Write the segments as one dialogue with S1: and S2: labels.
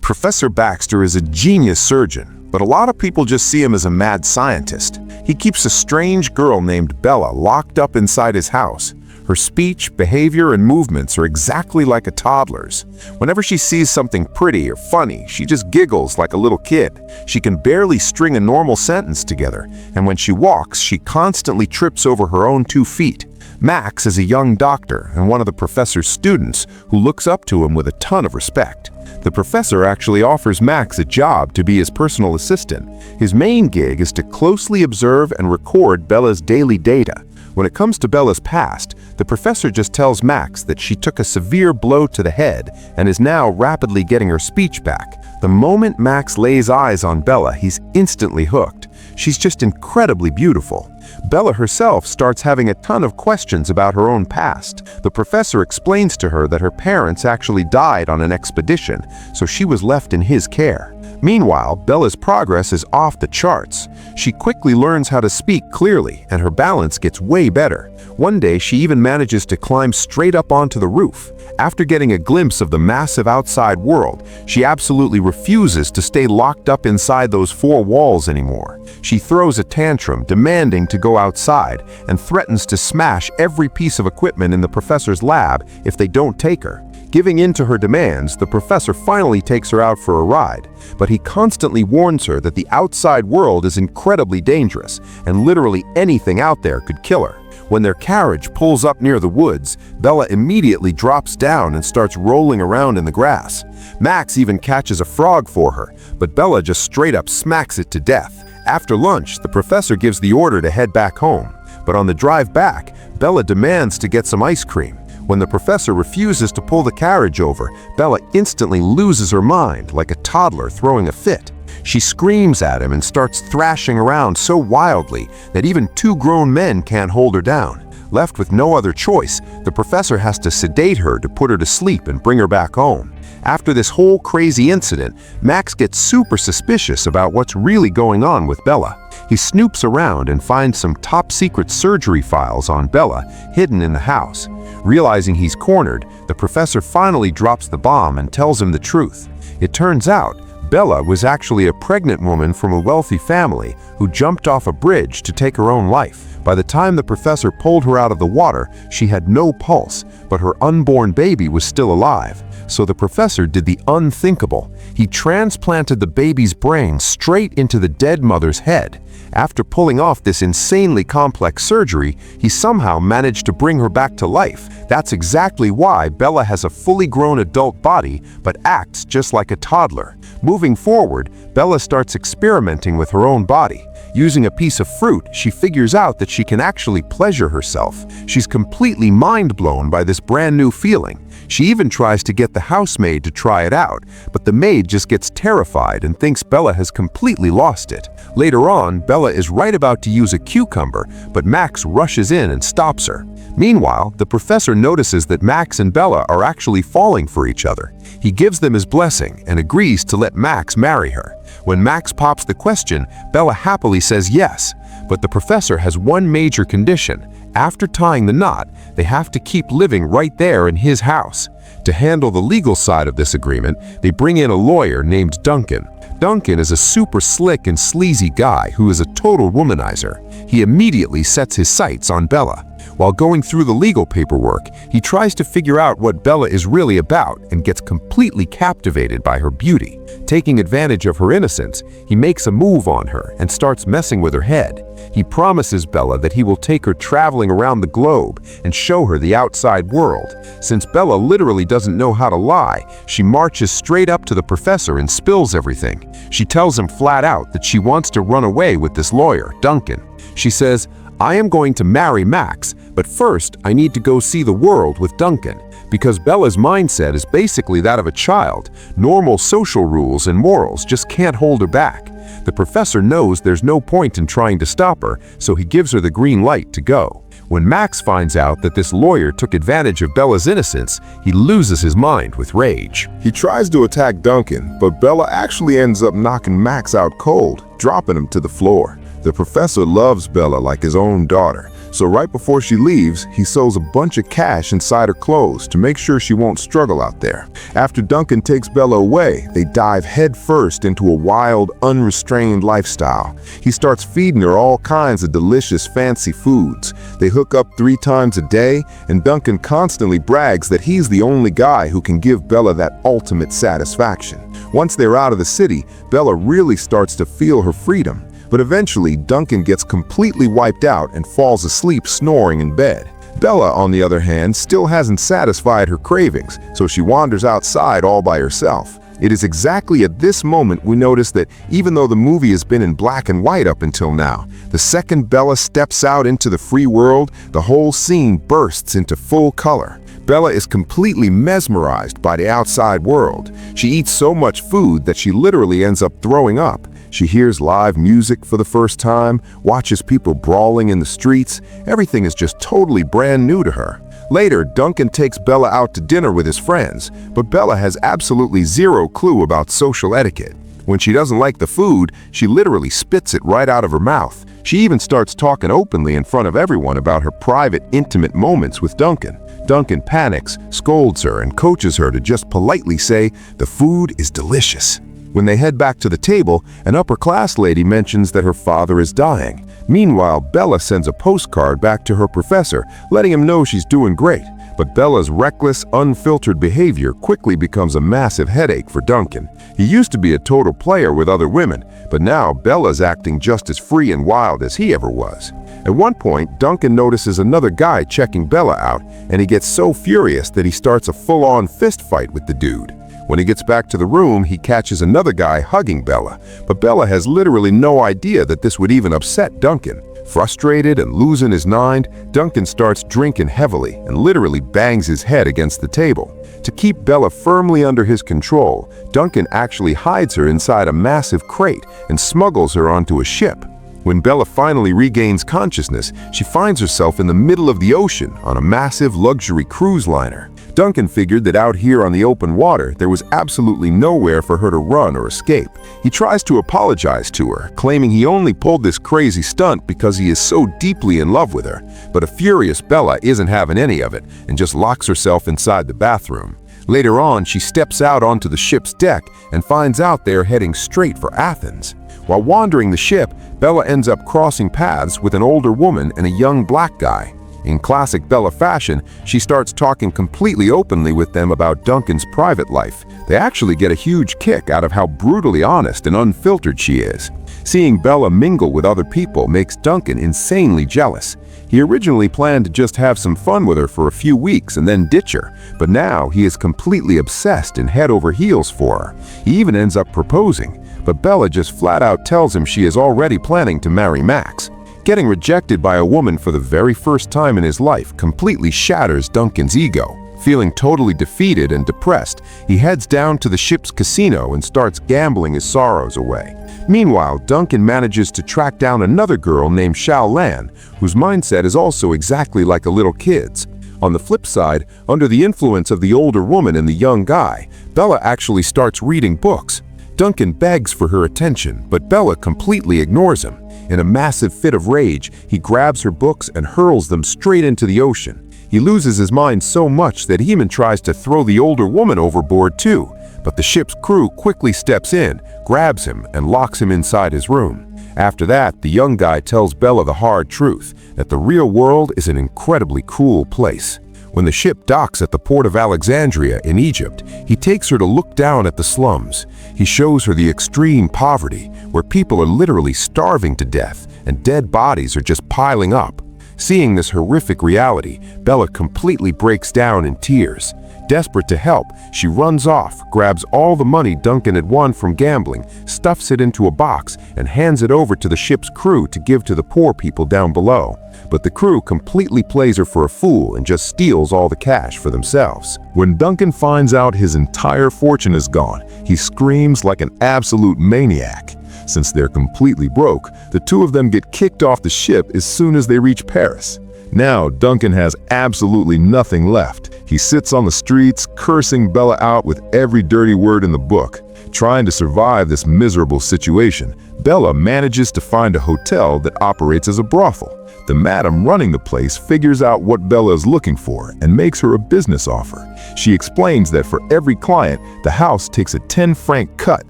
S1: Professor Baxter is a genius surgeon, but a lot of people just see him as a mad scientist. He keeps a strange girl named Bella locked up inside his house. Her speech, behavior, and movements are exactly like a toddler's. Whenever she sees something pretty or funny, she just giggles like a little kid. She can barely string a normal sentence together, and when she walks, she constantly trips over her own 2 feet. Max is a young doctor and one of the professor's students who looks up to him with a ton of respect. The professor actually offers Max a job to be his personal assistant. His main gig is to closely observe and record Bella's daily data. When it comes to Bella's past, the professor just tells Max that she took a severe blow to the head and is now rapidly getting her speech back. The moment Max lays eyes on Bella, he's instantly hooked. She's just incredibly beautiful. Bella herself starts having a ton of questions about her own past. The professor explains to her that her parents actually died on an expedition, so she was left in his care. Meanwhile, Bella's progress is off the charts. She quickly learns how to speak clearly, and her balance gets way better. One day, she even manages to climb straight up onto the roof. After getting a glimpse of the massive outside world, she absolutely refuses to stay locked up inside those 4 walls anymore. She throws a tantrum, demanding to go outside, and threatens to smash every piece of equipment in the professor's lab if they don't take her. Giving in to her demands, the professor finally takes her out for a ride, but he constantly warns her that the outside world is incredibly dangerous, and literally anything out there could kill her. When their carriage pulls up near the woods, Bella immediately drops down and starts rolling around in the grass. Max even catches a frog for her, but Bella just straight up smacks it to death. After lunch, the professor gives the order to head back home, but on the drive back, Bella demands to get some ice cream. When the professor refuses to pull the carriage over, Bella instantly loses her mind, like a toddler throwing a fit. She screams at him and starts thrashing around so wildly that even 2 grown men can't hold her down. Left with no other choice, the professor has to sedate her to put her to sleep and bring her back home. After this whole crazy incident, Max gets super suspicious about what's really going on with Bella. He snoops around and finds some top-secret surgery files on Bella hidden in the house. Realizing he's cornered, the professor finally drops the bomb and tells him the truth. It turns out, Bella was actually a pregnant woman from a wealthy family who jumped off a bridge to take her own life. By the time the professor pulled her out of the water, she had no pulse, but her unborn baby was still alive. So the professor did the unthinkable. He transplanted the baby's brain straight into the dead mother's head. After pulling off this insanely complex surgery, he somehow managed to bring her back to life. That's exactly why Bella has a fully grown adult body, but acts just like a toddler. Moving forward, Bella starts experimenting with her own body. Using a piece of fruit, she figures out that she can actually pleasure herself. She's completely mind-blown by this brand new feeling. She even tries to get the housemaid to try it out, but the maid just gets terrified and thinks Bella has completely lost it. Later on, Bella is right about to use a cucumber, but Max rushes in and stops her. Meanwhile, the professor notices that Max and Bella are actually falling for each other. He gives them his blessing and agrees to let Max marry her. When Max pops the question, Bella happily says yes, but the professor has one major condition. After tying the knot, they have to keep living right there in his house. To handle the legal side of this agreement, they bring in a lawyer named Duncan. Duncan is a super slick and sleazy guy who is a total womanizer. He immediately sets his sights on Bella. While going through the legal paperwork, he tries to figure out what Bella is really about and gets completely captivated by her beauty. Taking advantage of her innocence, he makes a move on her and starts messing with her head. He promises Bella that he will take her traveling around the globe and show her the outside world. Since Bella literally doesn't know how to lie, she marches straight up to the professor and spills everything. She tells him flat out that she wants to run away with this lawyer, Duncan. She says, "I am going to marry Max, but first I need to go see the world with Duncan." Because Bella's mindset is basically that of a child, normal social rules and morals just can't hold her back. The professor knows there's no point in trying to stop her, so he gives her the green light to go. When Max finds out that this lawyer took advantage of Bella's innocence, he loses his mind with rage. He tries to attack Duncan, but Bella actually ends up knocking Max out cold, dropping him to the floor. The professor loves Bella like his own daughter, So right before she leaves, he sews a bunch of cash inside her clothes to make sure she won't struggle out there. After Duncan takes Bella away, they dive headfirst into a wild, unrestrained lifestyle. He starts feeding her all kinds of delicious, fancy foods. They hook up 3 times a day, and Duncan constantly brags that he's the only guy who can give Bella that ultimate satisfaction. Once they're out of the city, Bella really starts to feel her freedom. But eventually, Duncan gets completely wiped out and falls asleep snoring in bed. Bella, on the other hand, still hasn't satisfied her cravings, so she wanders outside all by herself. It is exactly at this moment we notice that even though the movie has been in black and white up until now, the second Bella steps out into the free world, the whole scene bursts into full color. Bella is completely mesmerized by the outside world. She eats so much food that she literally ends up throwing up. She hears live music for the first time, watches people brawling in the streets. Everything is just totally brand new to her. Later, Duncan takes Bella out to dinner with his friends, but Bella has absolutely zero clue about social etiquette. When she doesn't like the food, she literally spits it right out of her mouth. She even starts talking openly in front of everyone about her private, intimate moments with Duncan. Duncan panics, scolds her, and coaches her to just politely say, "The food is delicious." When they head back to the table, an upper-class lady mentions that her father is dying. Meanwhile, Bella sends a postcard back to her professor, letting him know she's doing great. But Bella's reckless, unfiltered behavior quickly becomes a massive headache for Duncan. He used to be a total player with other women, but now Bella's acting just as free and wild as he ever was. At one point, Duncan notices another guy checking Bella out, and he gets so furious that he starts a full-on fist fight with the dude. When he gets back to the room, he catches another guy hugging Bella, but Bella has literally no idea that this would even upset Duncan. Frustrated and losing his mind, Duncan starts drinking heavily and literally bangs his head against the table. To keep Bella firmly under his control, Duncan actually hides her inside a massive crate and smuggles her onto a ship. When Bella finally regains consciousness, she finds herself in the middle of the ocean on a massive luxury cruise liner. Duncan figured that out here on the open water, there was absolutely nowhere for her to run or escape. He tries to apologize to her, claiming he only pulled this crazy stunt because he is so deeply in love with her. But a furious Bella isn't having any of it and just locks herself inside the bathroom. Later on, she steps out onto the ship's deck and finds out they are heading straight for Athens. While wandering the ship, Bella ends up crossing paths with an older woman and a young black guy. In classic Bella fashion, she starts talking completely openly with them about Duncan's private life. They actually get a huge kick out of how brutally honest and unfiltered she is. Seeing Bella mingle with other people makes Duncan insanely jealous. He originally planned to just have some fun with her for a few weeks and then ditch her, but now he is completely obsessed and head over heels for her. He even ends up proposing, but Bella just flat out tells him she is already planning to marry Max. Getting rejected by a woman for the very first time in his life completely shatters Duncan's ego. Feeling totally defeated and depressed, he heads down to the ship's casino and starts gambling his sorrows away. Meanwhile, Duncan manages to track down another girl named Xiao Lan, whose mindset is also exactly like a little kid's. On the flip side, under the influence of the older woman and the young guy, Bella actually starts reading books. Duncan begs for her attention, but Bella completely ignores him. In a massive fit of rage, he grabs her books and hurls them straight into the ocean. He loses his mind so much that he even tries to throw the older woman overboard too, but the ship's crew quickly steps in, grabs him, and locks him inside his room. After that, the young guy tells Bella the hard truth, that the real world is an incredibly cruel place. When the ship docks at the port of Alexandria in Egypt, he takes her to look down at the slums. He shows her the extreme poverty, where people are literally starving to death and dead bodies are just piling up. Seeing this horrific reality, Bella completely breaks down in tears. Desperate to help, she runs off, grabs all the money Duncan had won from gambling, stuffs it into a box, and hands it over to the ship's crew to give to the poor people down below. But the crew completely plays her for a fool and just steals all the cash for themselves. When Duncan finds out his entire fortune is gone, he screams like an absolute maniac. Since they're completely broke, the two of them get kicked off the ship as soon as they reach Paris. Now, Duncan has absolutely nothing left. He sits on the streets, cursing Bella out with every dirty word in the book. Trying to survive this miserable situation, Bella manages to find a hotel that operates as a brothel. The madam running the place figures out what Bella is looking for and makes her a business offer. She explains that for every client, the house takes a 10-franc cut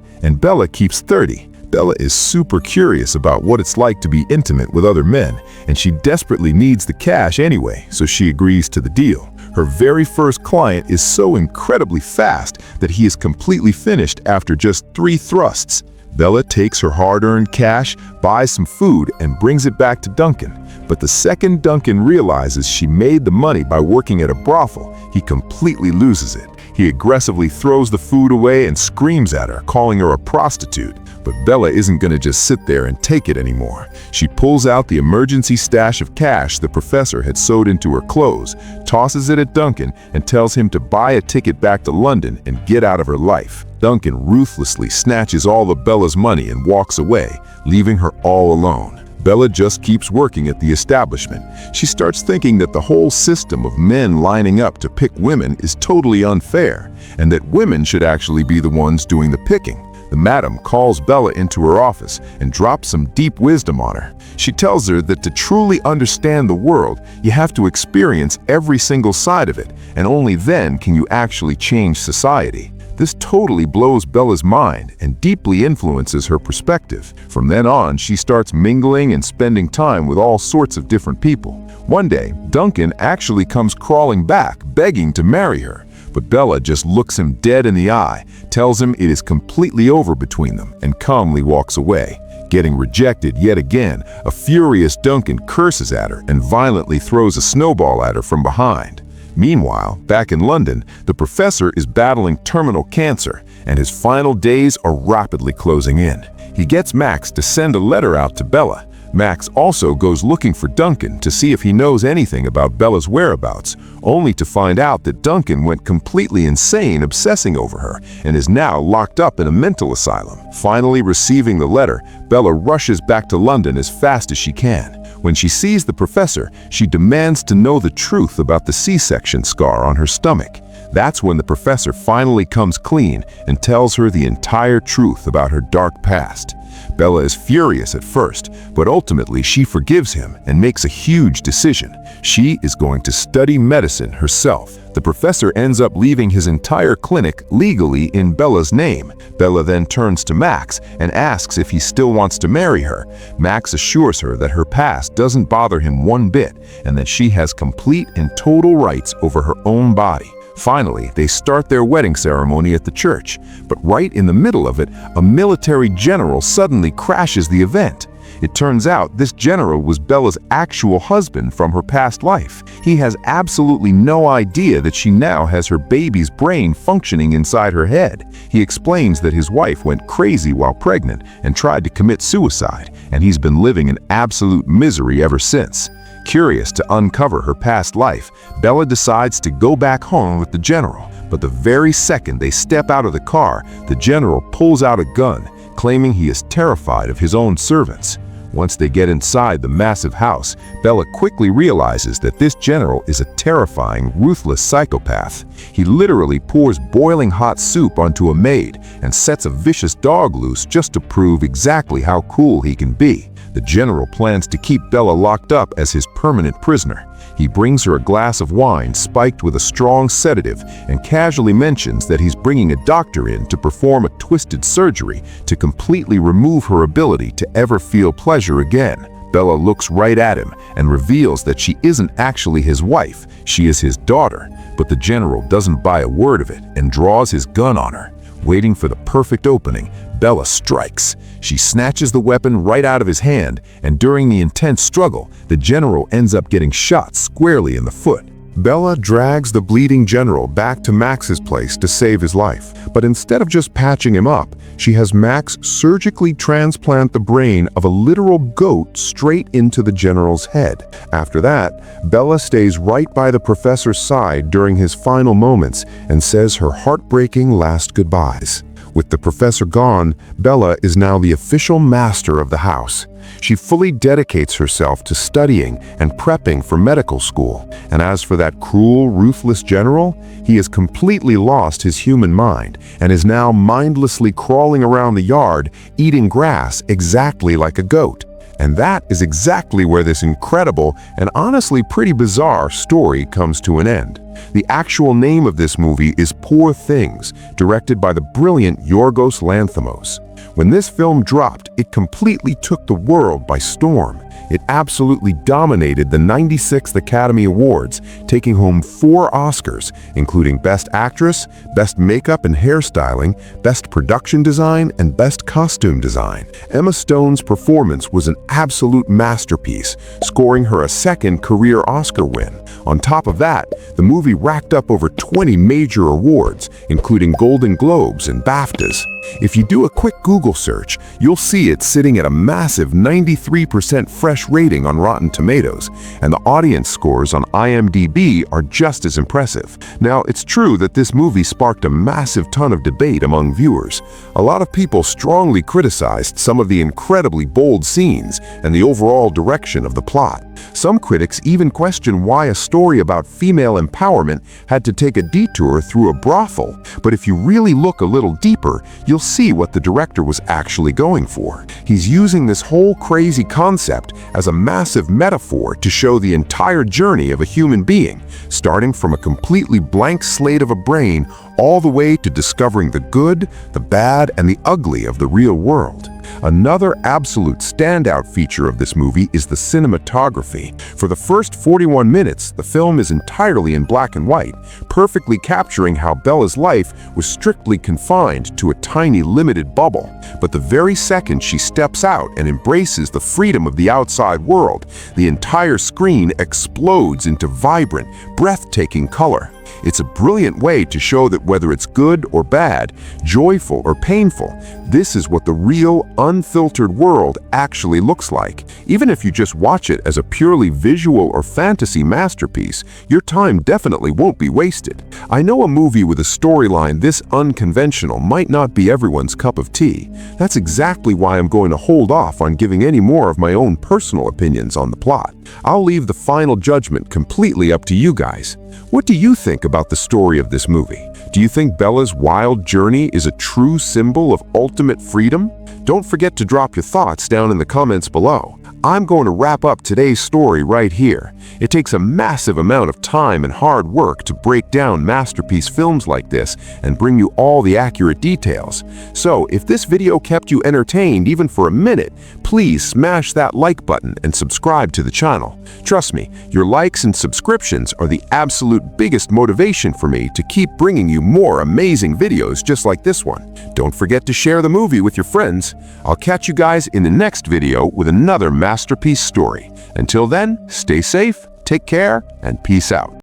S1: and Bella keeps 30. Bella is super curious about what it's like to be intimate with other men, and she desperately needs the cash anyway, so she agrees to the deal. Her very first client is so incredibly fast that he is completely finished after just 3 thrusts. Bella takes her hard-earned cash, buys some food, and brings it back to Duncan. But the second Duncan realizes she made the money by working at a brothel, he completely loses it. He aggressively throws the food away and screams at her, calling her a prostitute. But Bella isn't going to just sit there and take it anymore. She pulls out the emergency stash of cash the professor had sewed into her clothes, tosses it at Duncan, and tells him to buy a ticket back to London and get out of her life. Duncan ruthlessly snatches all of Bella's money and walks away, leaving her all alone. Bella just keeps working at the establishment. She starts thinking that the whole system of men lining up to pick women is totally unfair, and that women should actually be the ones doing the picking. The madam calls Bella into her office and drops some deep wisdom on her. She tells her that to truly understand the world, you have to experience every single side of it, and only then can you actually change society. This totally blows Bella's mind and deeply influences her perspective. From then on, she starts mingling and spending time with all sorts of different people. One day, Duncan actually comes crawling back, begging to marry her. But Bella just looks him dead in the eye, tells him it is completely over between them, and calmly walks away. Getting rejected yet again, a furious Duncan curses at her and violently throws a snowball at her from behind. Meanwhile, back in London, the professor is battling terminal cancer, and his final days are rapidly closing in. He gets Max to send a letter out to Bella. Max also goes looking for Duncan to see if he knows anything about Bella's whereabouts, only to find out that Duncan went completely insane obsessing over her and is now locked up in a mental asylum. Finally receiving the letter, Bella rushes back to London as fast as she can. When she sees the professor, she demands to know the truth about the C-section scar on her stomach. That's when the professor finally comes clean and tells her the entire truth about her dark past. Bella is furious at first, but ultimately she forgives him and makes a huge decision. She is going to study medicine herself. The professor ends up leaving his entire clinic legally in Bella's name. Bella then turns to Max and asks if he still wants to marry her. Max assures her that her past doesn't bother him one bit and that she has complete and total rights over her own body. Finally, they start their wedding ceremony at the church, but right in the middle of it, a military general suddenly crashes the event. It turns out this general was Bella's actual husband from her past life. He has absolutely no idea that she now has her baby's brain functioning inside her head. He explains that his wife went crazy while pregnant and tried to commit suicide, and he's been living in absolute misery ever since. Curious to uncover her past life, Bella decides to go back home with the general. But the very second they step out of the car, the general pulls out a gun, claiming he is terrified of his own servants. Once they get inside the massive house, Bella quickly realizes that this general is a terrifying, ruthless psychopath. He literally pours boiling hot soup onto a maid and sets a vicious dog loose just to prove exactly how cool he can be. The general plans to keep Bella locked up as his permanent prisoner. He brings her a glass of wine spiked with a strong sedative and casually mentions that he's bringing a doctor in to perform a twisted surgery to completely remove her ability to ever feel pleasure again. Bella looks right at him and reveals that she isn't actually his wife, she is his daughter. But the general doesn't buy a word of it and draws his gun on her. Waiting for the perfect opening, Bella strikes. She snatches the weapon right out of his hand, and during the intense struggle, the general ends up getting shot squarely in the foot. Bella drags the bleeding general back to Max's place to save his life, but instead of just patching him up, she has Max surgically transplant the brain of a literal goat straight into the general's head. After that, Bella stays right by the professor's side during his final moments and says her heartbreaking last goodbyes. with the professor gone, Bella is now the official master of the house. She fully dedicates herself to studying and prepping for medical school. And as for that cruel, ruthless general, he has completely lost his human mind and is now mindlessly crawling around the yard, eating grass exactly like a goat. And that is exactly where this incredible and honestly pretty bizarre story comes to an end. The actual name of this movie is Poor Things, directed by the brilliant Yorgos Lanthimos. When this film dropped, it completely took the world by storm. It absolutely dominated the 96th Academy Awards, taking home 4 Oscars, including Best Actress, Best Makeup and Hairstyling, Best Production Design, and Best Costume Design. Emma Stone's performance was an absolute masterpiece, scoring her a second career Oscar win. On top of that, the movie racked up over 20 major awards, including Golden Globes and BAFTAs. If you do a quick Google search, you'll see it sitting at a massive 93% fresh rating on Rotten Tomatoes, and the audience scores on IMDb are just as impressive. Now, it's true that this movie sparked a massive ton of debate among viewers. A lot of people strongly criticized some of the incredibly bold scenes and the overall direction of the plot. Some critics even question why a story about female empowerment had to take a detour through a brothel. But if you really look a little deeper, you'll see what the director was actually going for. He's using this whole crazy concept as a massive metaphor to show the entire journey of a human being, starting from a completely blank slate of a brain all the way to discovering the good, the bad, and the ugly of the real world. Another absolute standout feature of this movie is the cinematography. For the first 41 minutes, the film is entirely in black and white, perfectly capturing how Bella's life was strictly confined to a tiny limited bubble. But the very second she steps out and embraces the freedom of the outside world, the entire screen explodes into vibrant, breathtaking color. It's a brilliant way to show that whether it's good or bad, joyful or painful, this is what the real, unfiltered world actually looks like. Even if you just watch it as a purely visual or fantasy masterpiece, your time definitely won't be wasted. I know a movie with a storyline this unconventional might not be everyone's cup of tea. That's exactly why I'm going to hold off on giving any more of my own personal opinions on the plot. I'll leave the final judgment completely up to you guys. What do you think about the story of this movie? Do you think Bella's wild journey is a true symbol of ultimate freedom? Don't forget to drop your thoughts down in the comments below. I'm going to wrap up today's story right here. It takes a massive amount of time and hard work to break down masterpiece films like this and bring you all the accurate details. So if this video kept you entertained even for a minute, please smash that like button and subscribe to the channel. Trust me, your likes and subscriptions are the absolute biggest motivation for me to keep bringing you more amazing videos just like this one. Don't forget to share the movie with your friends. I'll catch you guys in the next video with another masterpiece story. Until then, stay safe, take care, and peace out.